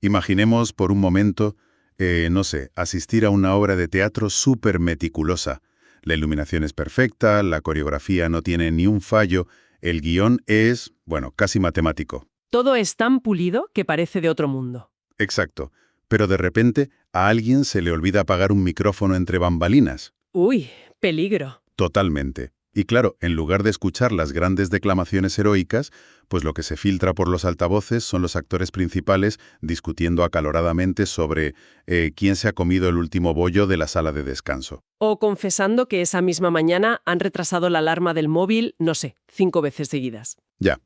Imaginemos por un momento, no sé, asistir a una obra de teatro súper meticulosa. La iluminación es perfecta, la coreografía no tiene ni un fallo, el guión es, bueno, casi matemático. Todo es tan pulido que parece de otro mundo. Exacto. Pero de repente a alguien se le olvida apagar un micrófono entre bambalinas. Uy, peligro. Totalmente. Y claro, en lugar de escuchar las grandes declamaciones heroicas, pues lo que se filtra por los altavoces son los actores principales discutiendo acaloradamente sobre quién se ha comido el último bollo de la sala de descanso. O confesando que esa misma mañana han retrasado la alarma del móvil, no sé, 5 veces seguidas. Ya,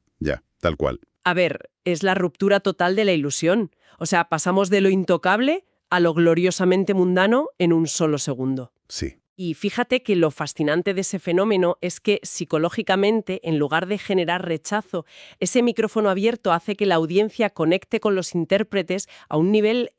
tal cual. A ver, es la ruptura total de la ilusión. O sea, pasamos de lo intocable a lo gloriosamente mundano en un solo segundo. Sí. Y fíjate que lo fascinante de ese fenómeno es que psicológicamente, en lugar de generar rechazo, ese micrófono abierto hace que la audiencia conecte con los intérpretes a un nivel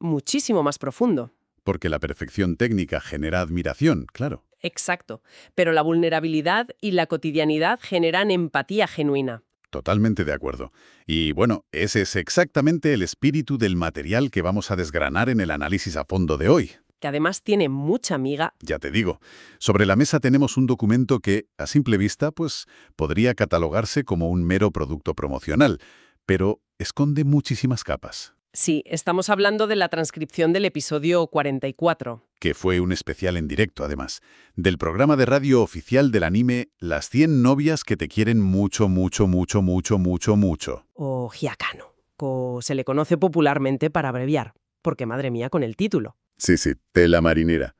muchísimo más profundo. Porque la perfección técnica genera admiración, claro. Exacto. Pero la vulnerabilidad y la cotidianidad generan empatía genuina. Totalmente de acuerdo. Y bueno, ese es exactamente el espíritu del material que vamos a desgranar en el análisis a fondo de hoy. Que además tiene mucha miga. Ya te digo, sobre la mesa tenemos un documento que, a simple vista, pues podría catalogarse como un mero producto promocional, pero esconde muchísimas capas. Sí, estamos hablando de la transcripción del episodio 44. Que fue un especial en directo, además, del programa de radio oficial del anime Las 100 novias que te quieren mucho, mucho, mucho, mucho, mucho, mucho. O Hyakano, se le conoce popularmente para abreviar, porque madre mía con el título. Sí, tela marinera.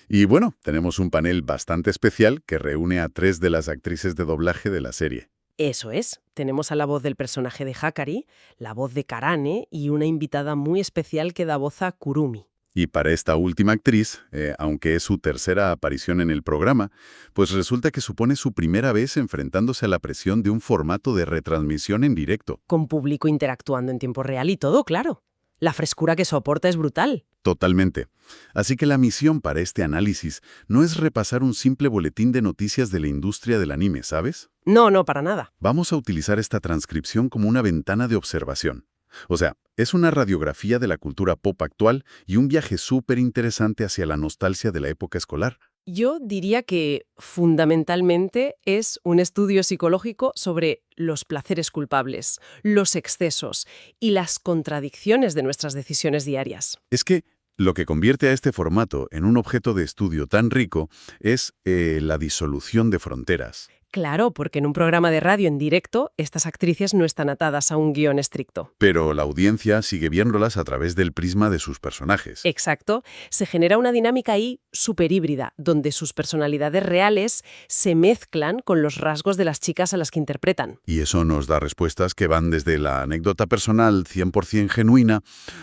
Y bueno, tenemos un panel bastante especial que reúne a 3 de las actrices de doblaje de la serie. Eso es, tenemos a la voz del personaje de Hakari, la voz de Karane y una invitada muy especial que da voz a Kurumi. Y para esta última actriz, aunque es su tercera aparición en el programa, pues resulta que supone su primera vez enfrentándose a la presión de un formato de retransmisión en directo. Con público interactuando en tiempo real y todo, claro. La frescura que soporta es brutal. Totalmente. Así que la misión para este análisis no es repasar un simple boletín de noticias de la industria del anime, ¿sabes? No, para nada. Vamos a utilizar esta transcripción como una ventana de observación. O sea, es una radiografía de la cultura pop actual y un viaje súper interesante hacia la nostalgia de la época escolar. Yo diría que fundamentalmente es un estudio psicológico sobre los placeres culpables, los excesos y las contradicciones de nuestras decisiones diarias. Es que lo que convierte a este formato en un objeto de estudio tan rico es la disolución de fronteras. Claro, porque en un programa de radio en directo, estas actrices no están atadas a un guión estricto. Pero la audiencia sigue viéndolas a través del prisma de sus personajes. Exacto. Se genera una dinámica ahí súper híbrida, donde sus personalidades reales se mezclan con los rasgos de las chicas a las que interpretan. Y eso nos da respuestas que van desde la anécdota personal 100% genuina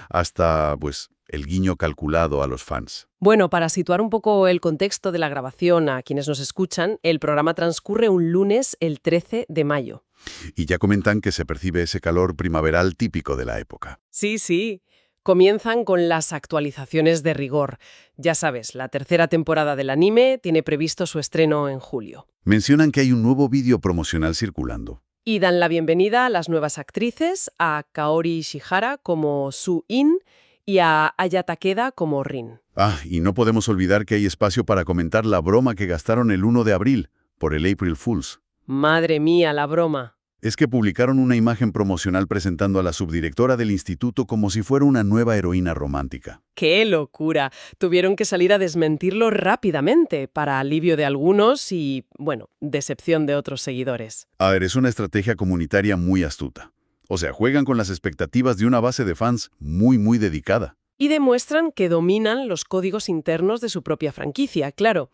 hasta, pues, el guiño calculado a los fans. Bueno, para situar un poco el contexto de la grabación a quienes nos escuchan, el programa transcurre un lunes, el 13 de mayo. Y ya comentan que se percibe ese calor primaveral típico de la época. Sí. Comienzan con las actualizaciones de rigor. Ya sabes, la tercera temporada del anime tiene previsto su estreno en julio. Mencionan que hay un nuevo vídeo promocional circulando. Y dan la bienvenida a las nuevas actrices, a Kaori Ishihara como Su-in y a Aya Takeda como Rin. Y no podemos olvidar que hay espacio para comentar la broma que gastaron el 1 de abril por el April Fools. Madre mía, la broma. Es que publicaron una imagen promocional presentando a la subdirectora del instituto como si fuera una nueva heroína romántica. ¡Qué locura! Tuvieron que salir a desmentirlo rápidamente, para alivio de algunos y, bueno, decepción de otros seguidores. A ver, es una estrategia comunitaria muy astuta. O sea, juegan con las expectativas de una base de fans muy dedicada. Y demuestran que dominan los códigos internos de su propia franquicia, claro.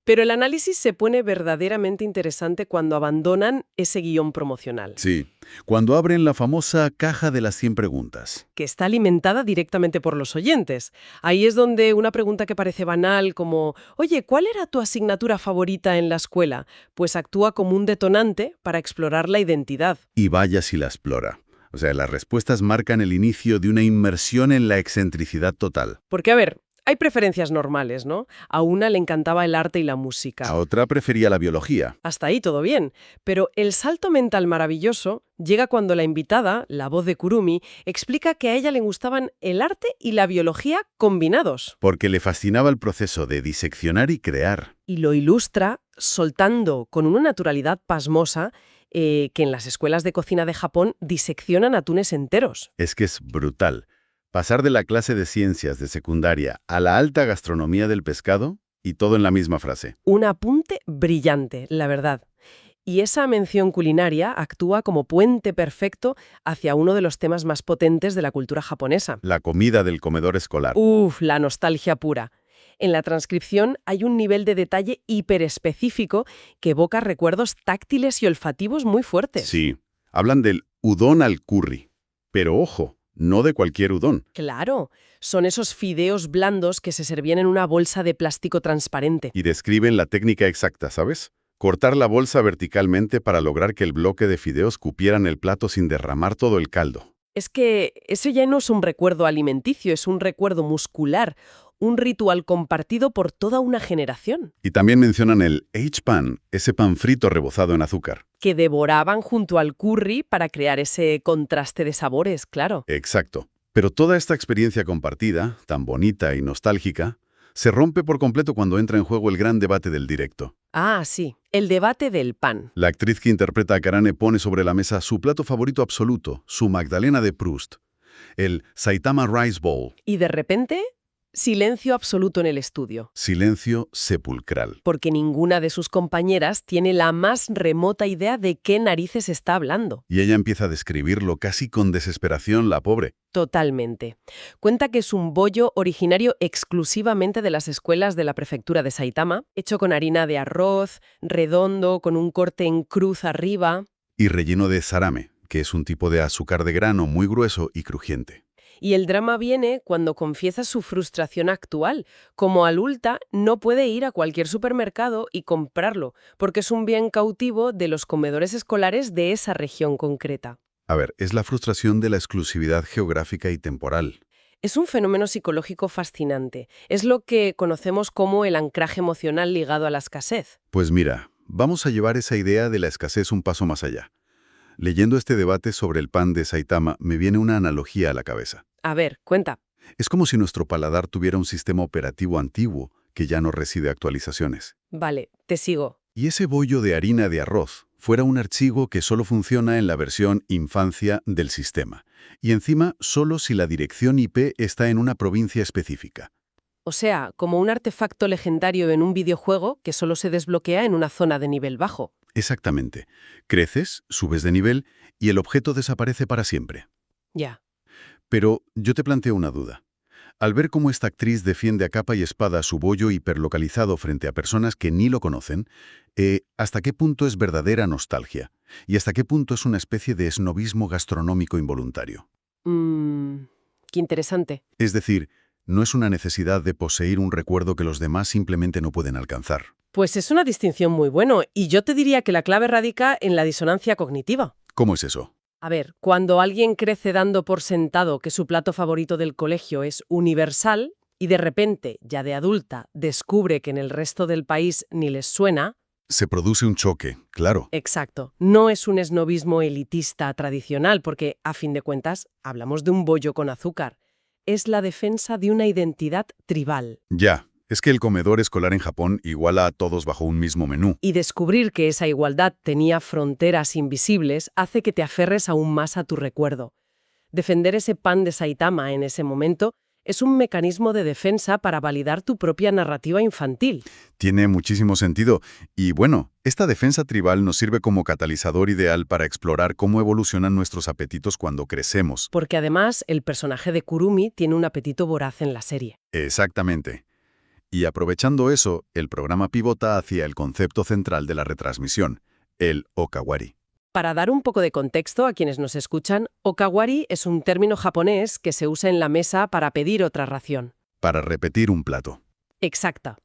Pero el análisis se pone verdaderamente interesante cuando abandonan ese guión promocional. Sí, cuando abren la famosa caja de las 100 preguntas. Que está alimentada directamente por los oyentes. Ahí es donde una pregunta que parece banal como «Oye, ¿cuál era tu asignatura favorita en la escuela?», pues actúa como un detonante para explorar la identidad. Y vaya si la explora. O sea, las respuestas marcan el inicio de una inmersión en la excentricidad total. Porque, a ver, Hay preferencias normales, ¿no? A una le encantaba el arte y la música. A otra prefería la biología. Hasta ahí todo bien, pero el salto mental maravilloso llega cuando la invitada, la voz de Kurumi, explica que a ella le gustaban el arte y la biología combinados. Porque le fascinaba el proceso de diseccionar y crear. Y lo ilustra soltando con una naturalidad pasmosa que en las escuelas de cocina de Japón diseccionan atunes enteros. Es que es brutal. Pasar de la clase de ciencias de secundaria a la alta gastronomía del pescado y todo en la misma frase. Un apunte brillante, la verdad. Y esa mención culinaria actúa como puente perfecto hacia uno de los temas más potentes de la cultura japonesa. La comida del comedor escolar. Uf, la nostalgia pura. En la transcripción hay un nivel de detalle hiperespecífico que evoca recuerdos táctiles y olfativos muy fuertes. Sí, hablan del udon al curry. Pero ojo, no de cualquier udon. Claro, son esos fideos blandos que se servían en una bolsa de plástico transparente. Y describen la técnica exacta, ¿sabes? Cortar la bolsa verticalmente para lograr que el bloque de fideos cupieran el plato sin derramar todo el caldo. Es que eso ya no es un recuerdo alimenticio, es un recuerdo muscular, un ritual compartido por toda una generación. Y también mencionan el H-pan, ese pan frito rebozado en azúcar. Que devoraban junto al curry para crear ese contraste de sabores, claro. Exacto. Pero toda esta experiencia compartida, tan bonita y nostálgica, se rompe por completo cuando entra en juego el gran debate del directo. Ah, sí, el debate del pan. La actriz que interpreta a Karane pone sobre la mesa su plato favorito absoluto, su Magdalena de Proust, el Saitama Rice Bowl. Y de repente, silencio absoluto en el estudio. Silencio sepulcral. Porque ninguna de sus compañeras tiene la más remota idea de qué narices está hablando. Y ella empieza a describirlo casi con desesperación, la pobre. Totalmente. Cuenta que es un bollo originario exclusivamente de las escuelas de la prefectura de Saitama, hecho con harina de arroz, redondo, con un corte en cruz arriba. Y relleno de sarame, que es un tipo de azúcar de grano muy grueso y crujiente. Y el drama viene cuando confiesa su frustración actual. Como adulta, no puede ir a cualquier supermercado y comprarlo, porque es un bien cautivo de los comedores escolares de esa región concreta. A ver, es la frustración de la exclusividad geográfica y temporal. Es un fenómeno psicológico fascinante. Es lo que conocemos como el anclaje emocional ligado a la escasez. Pues mira, vamos a llevar esa idea de la escasez un paso más allá. Leyendo este debate sobre el pan de Saitama, me viene una analogía a la cabeza. A ver, cuenta. Es como si nuestro paladar tuviera un sistema operativo antiguo que ya no recibe actualizaciones. Vale, te sigo. Y ese bollo de harina de arroz fuera un archivo que solo funciona en la versión infancia del sistema. Y encima, solo si la dirección IP está en una provincia específica. O sea, como un artefacto legendario en un videojuego que solo se desbloquea en una zona de nivel bajo. Exactamente. Creces, subes de nivel y el objeto desaparece para siempre. Ya. Pero yo te planteo una duda. Al ver cómo esta actriz defiende a capa y espada su bollo hiperlocalizado frente a personas que ni lo conocen, ¿hasta qué punto es verdadera nostalgia? ¿Y hasta qué punto es una especie de esnobismo gastronómico involuntario? Qué interesante. Es decir, no es una necesidad de poseer un recuerdo que los demás simplemente no pueden alcanzar. Pues es una distinción muy buena, y yo te diría que la clave radica en la disonancia cognitiva. ¿Cómo es eso? A ver, cuando alguien crece dando por sentado que su plato favorito del colegio es universal y de repente, ya de adulta, descubre que en el resto del país ni les suena. Se produce un choque, claro. Exacto. No es un esnobismo elitista tradicional porque, a fin de cuentas, hablamos de un bollo con azúcar. Es la defensa de una identidad tribal. Ya, es que el comedor escolar en Japón iguala a todos bajo un mismo menú. Y descubrir que esa igualdad tenía fronteras invisibles hace que te aferres aún más a tu recuerdo. Defender ese pan de Saitama en ese momento es un mecanismo de defensa para validar tu propia narrativa infantil. Tiene muchísimo sentido. Y bueno, esta defensa tribal nos sirve como catalizador ideal para explorar cómo evolucionan nuestros apetitos cuando crecemos. Porque además, el personaje de Kurumi tiene un apetito voraz en la serie. Exactamente. Y aprovechando eso, el programa pivota hacia el concepto central de la retransmisión, el okawari. Para dar un poco de contexto a quienes nos escuchan, okawari es un término japonés que se usa en la mesa para pedir otra ración. Para repetir un plato. Exacta.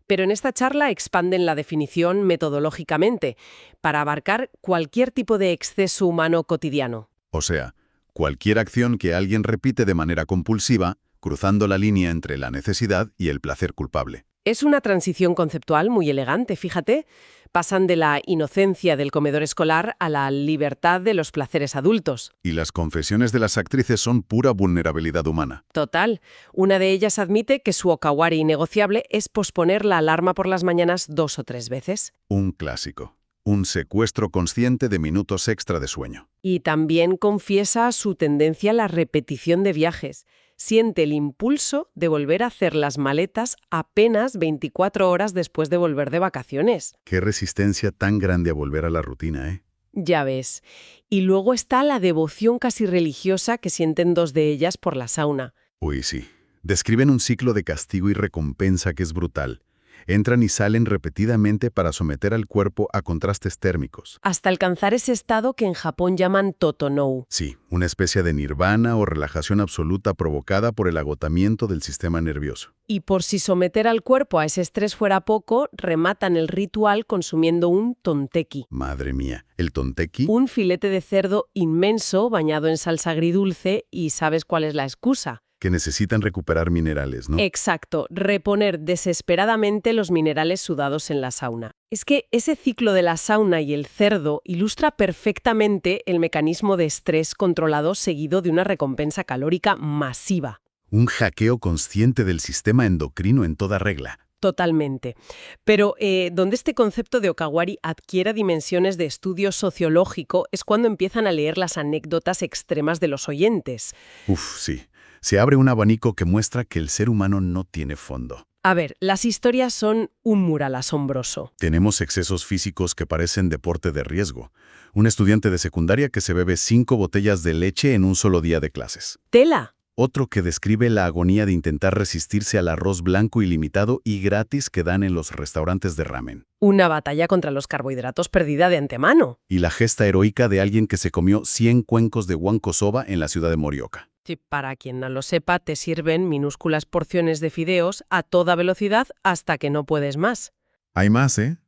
Pero en esta charla expanden la definición metodológicamente, para abarcar cualquier tipo de exceso humano cotidiano. O sea, cualquier acción que alguien repite de manera compulsiva, cruzando la línea entre la necesidad y el placer culpable. Es una transición conceptual muy elegante, fíjate. Pasan de la inocencia del comedor escolar a la libertad de los placeres adultos. Y las confesiones de las actrices son pura vulnerabilidad humana. Total. Una de ellas admite que su okawari innegociable es posponer la alarma por las mañanas 2 o 3 veces. Un clásico. Un secuestro consciente de minutos extra de sueño. Y también confiesa su tendencia a la repetición de viajes. Siente el impulso de volver a hacer las maletas apenas 24 horas después de volver de vacaciones. Qué resistencia tan grande a volver a la rutina, ¿eh? Ya ves. Y luego está la devoción casi religiosa que sienten 2 de ellas por la sauna. Uy, sí. Describen un ciclo de castigo y recompensa que es brutal. Entran y salen repetidamente para someter al cuerpo a contrastes térmicos. Hasta alcanzar ese estado que en Japón llaman totonou. Sí, una especie de nirvana o relajación absoluta provocada por el agotamiento del sistema nervioso. Y por si someter al cuerpo a ese estrés fuera poco, rematan el ritual consumiendo un tonteki. Madre mía, ¿el tonteki? Un filete de cerdo inmenso bañado en salsa agridulce y ¿sabes cuál es la excusa? Que necesitan recuperar minerales, ¿no? Exacto, reponer desesperadamente los minerales sudados en la sauna. Es que ese ciclo de la sauna y el cerdo ilustra perfectamente el mecanismo de estrés controlado seguido de una recompensa calórica masiva. Un hackeo consciente del sistema endocrino en toda regla. Totalmente. Pero donde este concepto de okawari adquiere dimensiones de estudio sociológico es cuando empiezan a leer las anécdotas extremas de los oyentes. Uf, sí. Se abre un abanico que muestra que el ser humano no tiene fondo. A ver, las historias son un mural asombroso. Tenemos excesos físicos que parecen deporte de riesgo. Un estudiante de secundaria que se bebe 5 botellas de leche en un solo día de clases. ¡Tela! Otro que describe la agonía de intentar resistirse al arroz blanco ilimitado y gratis que dan en los restaurantes de ramen. Una batalla contra los carbohidratos perdida de antemano. Y la gesta heroica de alguien que se comió 100 cuencos de wanko soba en la ciudad de Morioka. Sí, para quien no lo sepa, te sirven minúsculas porciones de fideos a toda velocidad hasta que no puedes más. Hay más, ¿eh?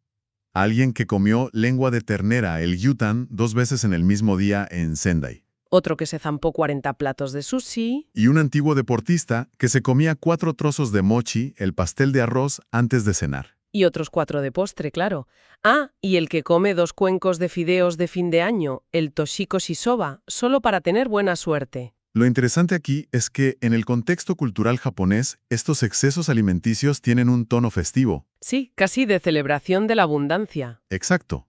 Alguien que comió lengua de ternera, el gyutan, 2 veces en el mismo día en Sendai. Otro que se zampó 40 platos de sushi. Y un antiguo deportista que se comía 4 trozos de mochi, el pastel de arroz, antes de cenar. Y otros 4 de postre, claro. Ah, y el que come 2 cuencos de fideos de fin de año, el toshiko shisoba, solo para tener buena suerte. Lo interesante aquí es que, en el contexto cultural japonés, estos excesos alimenticios tienen un tono festivo. Sí, casi de celebración de la abundancia. Exacto.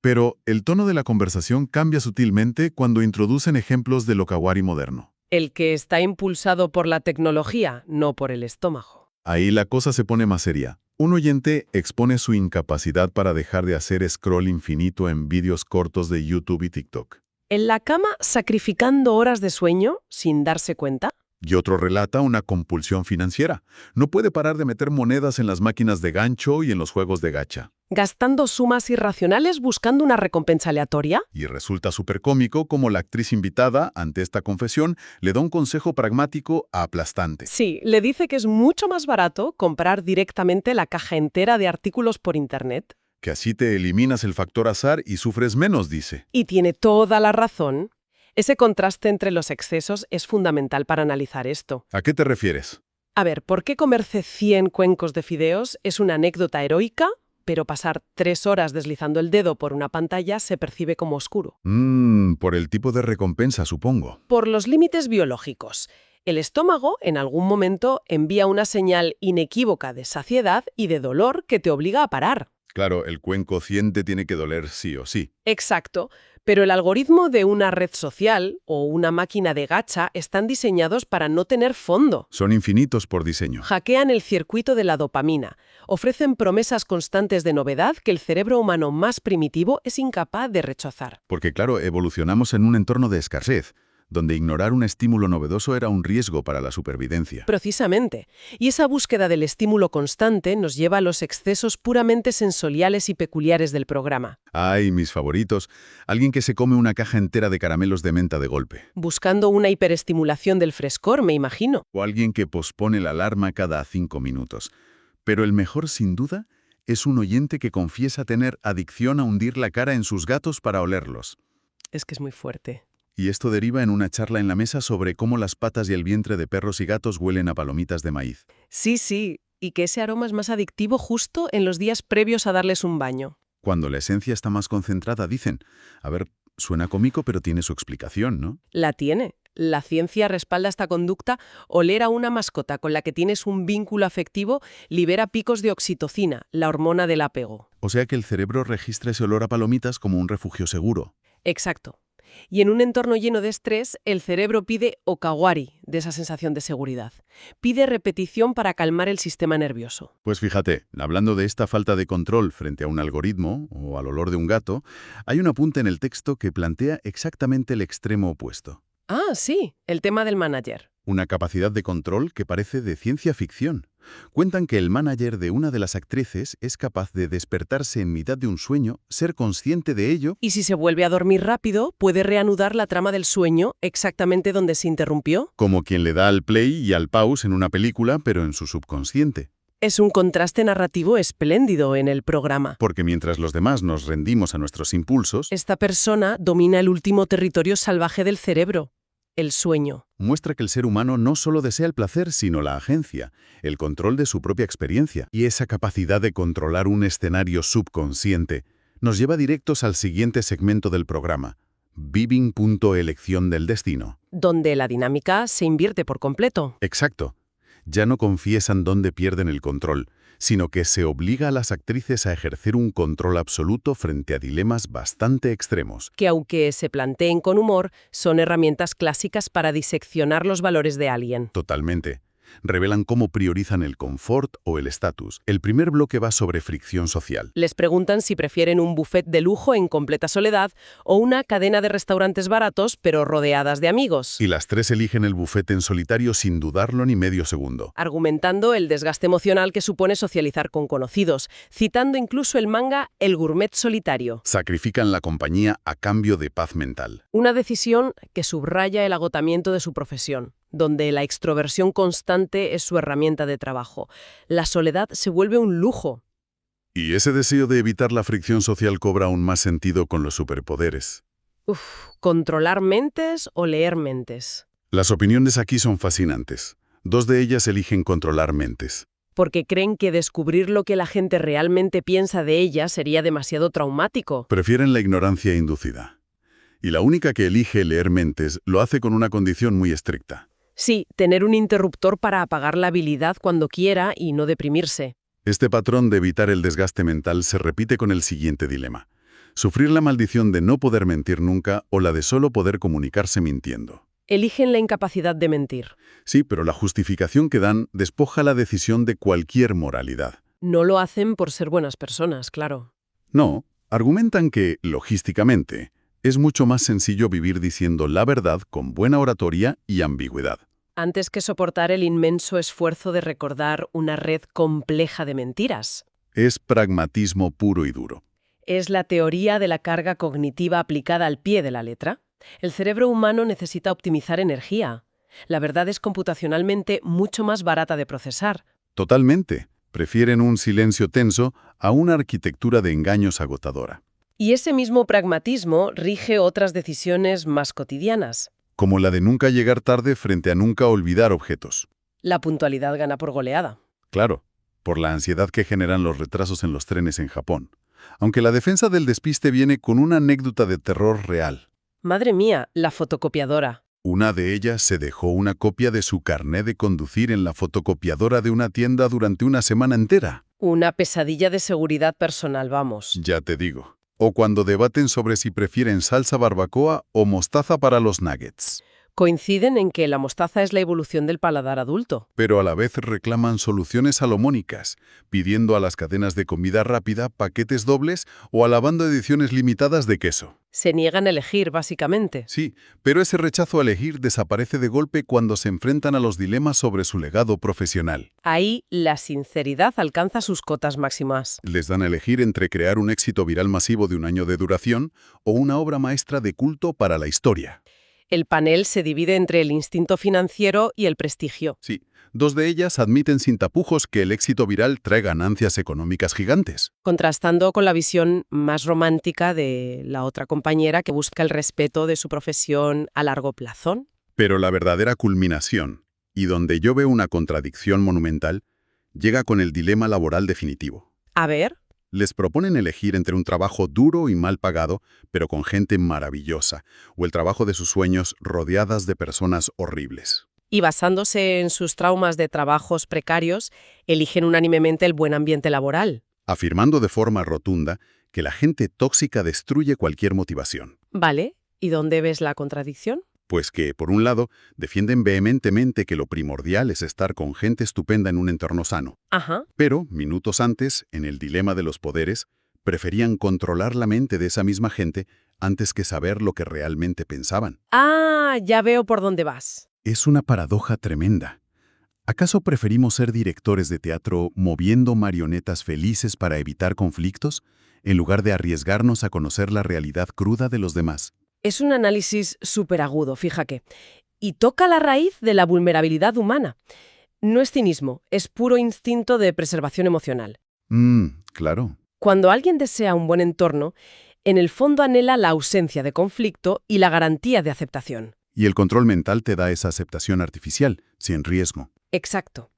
Pero el tono de la conversación cambia sutilmente cuando introducen ejemplos del okawari moderno. El que está impulsado por la tecnología, no por el estómago. Ahí la cosa se pone más seria. Un oyente expone su incapacidad para dejar de hacer scroll infinito en vídeos cortos de YouTube y TikTok. En la cama, sacrificando horas de sueño sin darse cuenta. Y otro relata una compulsión financiera. No puede parar de meter monedas en las máquinas de gancho y en los juegos de gacha. Gastando sumas irracionales buscando una recompensa aleatoria. Y resulta súper cómico como la actriz invitada, ante esta confesión, le da un consejo pragmático aplastante. Sí, le dice que es mucho más barato comprar directamente la caja entera de artículos por Internet. Que así te eliminas el factor azar y sufres menos, dice. Y tiene toda la razón. Ese contraste entre los excesos es fundamental para analizar esto. ¿A qué te refieres? A ver, ¿por qué comerse 100 cuencos de fideos es una anécdota heroica, pero pasar 3 horas deslizando el dedo por una pantalla se percibe como oscuro? Por el tipo de recompensa, supongo. Por los límites biológicos. El estómago, en algún momento, envía una señal inequívoca de saciedad y de dolor que te obliga a parar. Claro, el cuenco 100 te tiene que doler sí o sí. Exacto, pero el algoritmo de una red social o una máquina de gacha están diseñados para no tener fondo. Son infinitos por diseño. Hackean el circuito de la dopamina, ofrecen promesas constantes de novedad que el cerebro humano más primitivo es incapaz de rechazar. Porque claro, evolucionamos en un entorno de escasez, donde ignorar un estímulo novedoso era un riesgo para la supervivencia. Precisamente. Y esa búsqueda del estímulo constante nos lleva a los excesos puramente sensoriales y peculiares del programa. Ay, mis favoritos. Alguien que se come una caja entera de caramelos de menta de golpe. Buscando una hiperestimulación del frescor, me imagino. O alguien que pospone la alarma cada 5 minutos. Pero el mejor, sin duda, es un oyente que confiesa tener adicción a hundir la cara en sus gatos para olerlos. Es que es muy fuerte. y esto deriva en una charla en la mesa sobre cómo las patas y el vientre de perros y gatos huelen a palomitas de maíz. Sí, sí, y que ese aroma es más adictivo justo en los días previos a darles un baño. Cuando la esencia está más concentrada, dicen. A ver, suena cómico, pero tiene su explicación, ¿no? La tiene. La ciencia respalda esta conducta. Oler a una mascota con la que tienes un vínculo afectivo libera picos de oxitocina, la hormona del apego. O sea que el cerebro registra ese olor a palomitas como un refugio seguro. Exacto. Y en un entorno lleno de estrés, el cerebro pide okawari de esa sensación de seguridad. Pide repetición para calmar el sistema nervioso. Pues fíjate, hablando de esta falta de control frente a un algoritmo o al olor de un gato, hay un apunte en el texto que plantea exactamente el extremo opuesto. Ah, sí, el tema del manager. Una capacidad de control que parece de ciencia ficción. Cuentan que el manager de una de las actrices es capaz de despertarse en mitad de un sueño, ser consciente de ello. Y si se vuelve a dormir rápido, puede reanudar la trama del sueño exactamente donde se interrumpió. Como quien le da al play y al pause en una película, pero en su subconsciente. Es un contraste narrativo espléndido en el programa. Porque mientras los demás nos rendimos a nuestros impulsos, Esta persona domina el último territorio salvaje del cerebro, el sueño. muestra que el ser humano no solo desea el placer, sino la agencia, el control de su propia experiencia. Y esa capacidad de controlar un escenario subconsciente nos lleva directos al siguiente segmento del programa, Viving.elección del destino. Donde la dinámica se invierte por completo. Exacto. Ya no confiesan dónde pierden el control, sino que se obliga a las actrices a ejercer un control absoluto frente a dilemas bastante extremos. Que aunque se planteen con humor, son herramientas clásicas para diseccionar los valores de alguien. Totalmente. Revelan cómo priorizan el confort o el estatus. El primer bloque va sobre fricción social. Les preguntan si prefieren un buffet de lujo en completa soledad o una cadena de restaurantes baratos pero rodeadas de amigos, Y las tres eligen el buffet en solitario sin dudarlo ni medio segundo. argumentando el desgaste emocional que supone socializar con conocidos, citando incluso el manga El gourmet solitario. Sacrifican la compañía a cambio de paz mental. Una decisión que subraya el agotamiento de su profesión, donde la extroversión constante es su herramienta de trabajo. La soledad se vuelve un lujo. Y ese deseo de evitar la fricción social cobra aún más sentido con los superpoderes. ¿Controlar mentes o leer mentes? Las opiniones aquí son fascinantes. Dos de ellas eligen controlar mentes. Porque creen que descubrir lo que la gente realmente piensa de ella sería demasiado traumático. Prefieren la ignorancia inducida. Y la única que elige leer mentes lo hace con una condición muy estricta. Sí, tener un interruptor para apagar la habilidad cuando quiera y no deprimirse. Este patrón de evitar el desgaste mental se repite con el siguiente dilema. Sufrir la maldición de no poder mentir nunca o la de solo poder comunicarse mintiendo. Eligen la incapacidad de mentir. Sí, pero la justificación que dan despoja la decisión de cualquier moralidad. No lo hacen por ser buenas personas, claro. No, argumentan que, logísticamente, es mucho más sencillo vivir diciendo la verdad con buena oratoria y ambigüedad. Antes que soportar el inmenso esfuerzo de recordar una red compleja de mentiras. Es pragmatismo puro y duro. Es la teoría de la carga cognitiva aplicada al pie de la letra. El cerebro humano necesita optimizar energía. La verdad es computacionalmente mucho más barata de procesar. Totalmente. Prefieren un silencio tenso a una arquitectura de engaños agotadora. Y ese mismo pragmatismo rige otras decisiones más cotidianas. Como la de nunca llegar tarde frente a nunca olvidar objetos. La puntualidad gana por goleada. Claro, por la ansiedad que generan los retrasos en los trenes en Japón. Aunque la defensa del despiste viene con una anécdota de terror real. Madre mía, la fotocopiadora. Una de ellas se dejó una copia de su carné de conducir en la fotocopiadora de una tienda durante una semana entera. Una pesadilla de seguridad personal, vamos. Ya te digo. O cuando debaten sobre si prefieren salsa barbacoa o mostaza para los nuggets. Coinciden en que la mostaza es la evolución del paladar adulto. Pero a la vez reclaman soluciones salomónicas, pidiendo a las cadenas de comida rápida paquetes dobles o alabando ediciones limitadas de queso. Se niegan a elegir, básicamente. Sí, pero ese rechazo a elegir desaparece de golpe cuando se enfrentan a los dilemas sobre su legado profesional. Ahí la sinceridad alcanza sus cotas máximas. Les dan a elegir entre crear un éxito viral masivo de 1 año de duración o una obra maestra de culto para la historia. El panel se divide entre el instinto financiero y el prestigio. Sí, 2 de ellas admiten sin tapujos que el éxito viral trae ganancias económicas gigantes. Contrastando con la visión más romántica de la otra compañera que busca el respeto de su profesión a largo plazo. Pero la verdadera culminación, y donde yo veo una contradicción monumental, llega con el dilema laboral definitivo. A ver, Les proponen elegir entre un trabajo duro y mal pagado, pero con gente maravillosa, o el trabajo de sus sueños rodeadas de personas horribles. y basándose en sus traumas de trabajos precarios, eligen unánimemente el buen ambiente laboral. Afirmando de forma rotunda que la gente tóxica destruye cualquier motivación. ¿Vale? ¿Y dónde ves la contradicción? Pues que, por un lado, defienden vehementemente que lo primordial es estar con gente estupenda en un entorno sano. Ajá. Pero, minutos antes, en el dilema de los poderes, preferían controlar la mente de esa misma gente antes que saber lo que realmente pensaban. Ah, ya veo por dónde vas. Es una paradoja tremenda. ¿Acaso preferimos ser directores de teatro moviendo marionetas felices para evitar conflictos, en lugar de arriesgarnos a conocer la realidad cruda de los demás? Es un análisis súper agudo, fíjate. Y toca la raíz de la vulnerabilidad humana. No es cinismo, es puro instinto de preservación emocional. Claro. Cuando alguien desea un buen entorno, en el fondo anhela la ausencia de conflicto y la garantía de aceptación. Y el control mental te da esa aceptación artificial, sin riesgo. Exacto.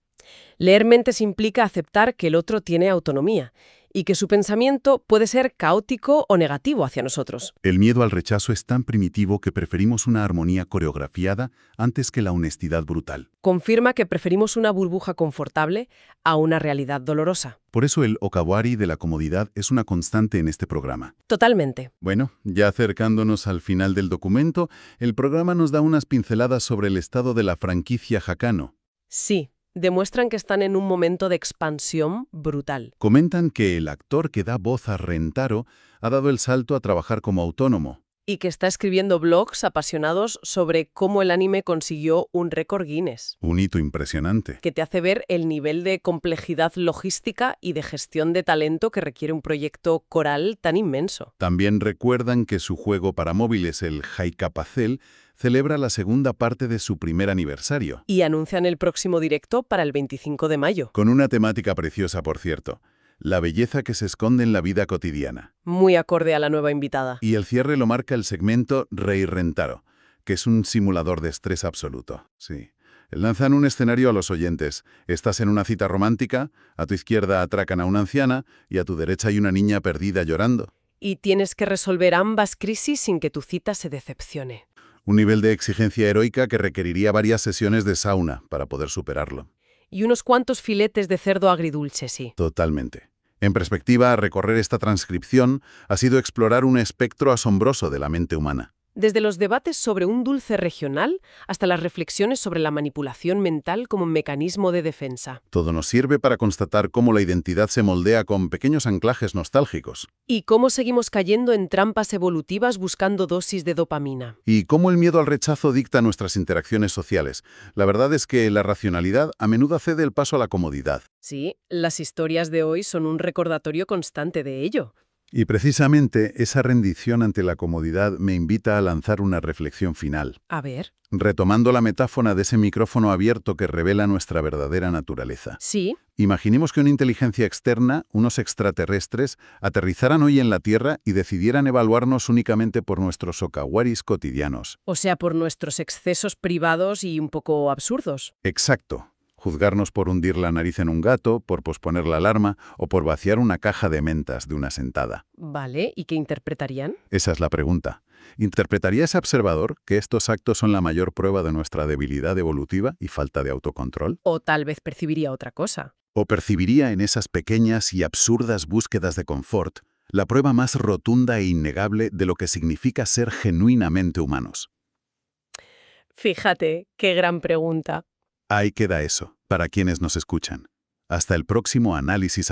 Leer mentes implica aceptar que el otro tiene autonomía y que su pensamiento puede ser caótico o negativo hacia nosotros. El miedo al rechazo es tan primitivo que preferimos una armonía coreografiada antes que la honestidad brutal. Confirma que preferimos una burbuja confortable a una realidad dolorosa. Por eso el okawari de la comodidad es una constante en este programa. Totalmente. Bueno, ya acercándonos al final del documento, el programa nos da unas pinceladas sobre el estado de la franquicia Hakano. Sí, demuestran que están en un momento de expansión brutal. Comentan que el actor que da voz a Rentaro ha dado el salto a trabajar como autónomo. Y que está escribiendo blogs apasionados sobre cómo el anime consiguió un récord Guinness, Un hito impresionante. que te hace ver el nivel de complejidad logística y de gestión de talento que requiere un proyecto coral tan inmenso. También recuerdan que su juego para móviles, el Haikapacel, celebra la segunda parte de su primer aniversario. Y anuncian el próximo directo para el 25 de mayo. Con una temática preciosa, por cierto. La belleza que se esconde en la vida cotidiana. Muy acorde a la nueva invitada. Y el cierre lo marca el segmento Rei Rentaro, que es un simulador de estrés absoluto. Sí. Lanzan un escenario a los oyentes. Estás en una cita romántica, a tu izquierda atracan a una anciana y a tu derecha hay una niña perdida llorando. Y tienes que resolver ambas crisis sin que tu cita se decepcione. Un nivel de exigencia heroica que requeriría varias sesiones de sauna para poder superarlo. Y unos cuantos filetes de cerdo agridulce, sí. Totalmente. En perspectiva, recorrer esta transcripción ha sido explorar un espectro asombroso de la mente humana. Desde los debates sobre un dulce regional hasta las reflexiones sobre la manipulación mental como un mecanismo de defensa. Todo nos sirve para constatar cómo la identidad se moldea con pequeños anclajes nostálgicos. Y cómo seguimos cayendo en trampas evolutivas buscando dosis de dopamina. Y cómo el miedo al rechazo dicta nuestras interacciones sociales. La verdad es que la racionalidad a menudo cede el paso a la comodidad. Sí, las historias de hoy son un recordatorio constante de ello. Y precisamente esa rendición ante la comodidad me invita a lanzar una reflexión final. A ver. Retomando la metáfora de ese micrófono abierto que revela nuestra verdadera naturaleza. Sí. Imaginemos que una inteligencia externa, unos extraterrestres, aterrizaran hoy en la Tierra y decidieran evaluarnos únicamente por nuestros okawaris cotidianos. O sea, por nuestros excesos privados y un poco absurdos. Exacto. Juzgarnos por hundir la nariz en un gato, por posponer la alarma o por vaciar una caja de mentas de una sentada. Vale, ¿y qué interpretarían? Esa es la pregunta. ¿Interpretaría ese observador que estos actos son la mayor prueba de nuestra debilidad evolutiva y falta de autocontrol? O tal vez percibiría otra cosa. ¿O percibiría en esas pequeñas y absurdas búsquedas de confort la prueba más rotunda e innegable de lo que significa ser genuinamente humanos? Fíjate, qué gran pregunta. Ahí queda eso, para quienes nos escuchan. Hasta el próximo análisis